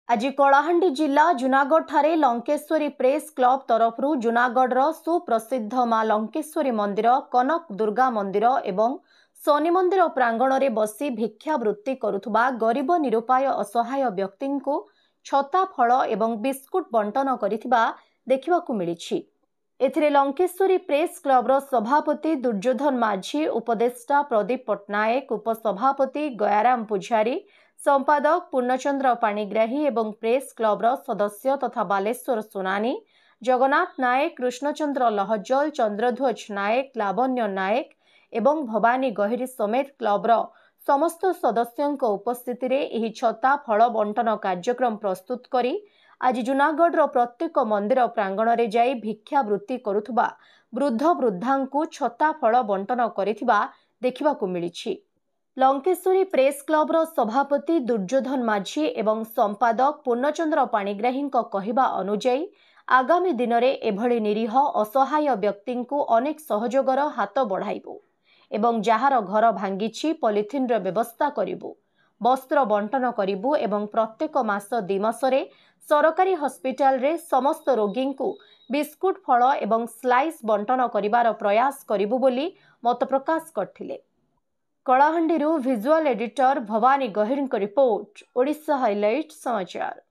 आज कलाहांडी जिला जुनागढ़ ठारे लंकेश्वरी प्रेस क्लब तरफ जुनागढ़ सुप्रसिद्ध मां लंकेश्वरी मंदिर कनक दुर्गा मंदिर एवं शनि मंदिर प्रांगण में बसी भिक्षावृत्ति करुथुबा गरीब निरुपाय असहाय व्यक्ति को छता फल एवं बिस्कुट बंटन करिथिबा देखिबाकु मिलिछि। एथिरे लंकेश्वरी प्रेस क्लबर सभापति दुर्योधन माझी, उपदेष्टा प्रदीप पट्टनायक, उपसभापति गयाराम पुजारी, संपादक पूर्णचंद्र पाणिग्राही एवं प्रेस क्लबर सदस्य तथा बालेश्वर सोनानी, जगन्नाथ नायक, कृष्णचंद्र लहजल, चंद्रध्वज नायक, लावण्य नायक एवं भवानी गहिरी समेत क्लबर समस्त सदस्यों उपस्थिति रे एही छता फल बंटन कार्यक्रम प्रस्तुत करी आज जुनागढ़ प्रत्येक मंदिर प्रांगण रे जाई भिक्षावृत्ति करुथुबा वृद्ध वृद्धांकु छता फल बंटन करिथिबा देखिबाकु मिलिछि। लंकेश्वरी प्रेस क्लबर सभापति दुर्योधन माझी एवं संपादक पूर्णचंद्र पाणिग्राही कहवा अनुଯାयी आगामी दिन में एभली निरीह असहाय व्यक्ति को अनेक सहयोगर हाथ बढ़ाइबु एवं जार घर भांगी पॉलिथिन र व्यवस्था करिबु, वस्त्र बंटन करिबु एवं प्रत्येक मास 2 मासरे सरकारी हॉस्पिटल रे समस्त रोगी को बिस्कुट फल एवं स्लाइस बंटन करिवार प्रयास करिबु बोली मत प्रकाश करथिले। कलाहांडी विजुअल एडिटर भवानी गहिर रिपोर्ट, ओडिशा हाइलाइट समाचार।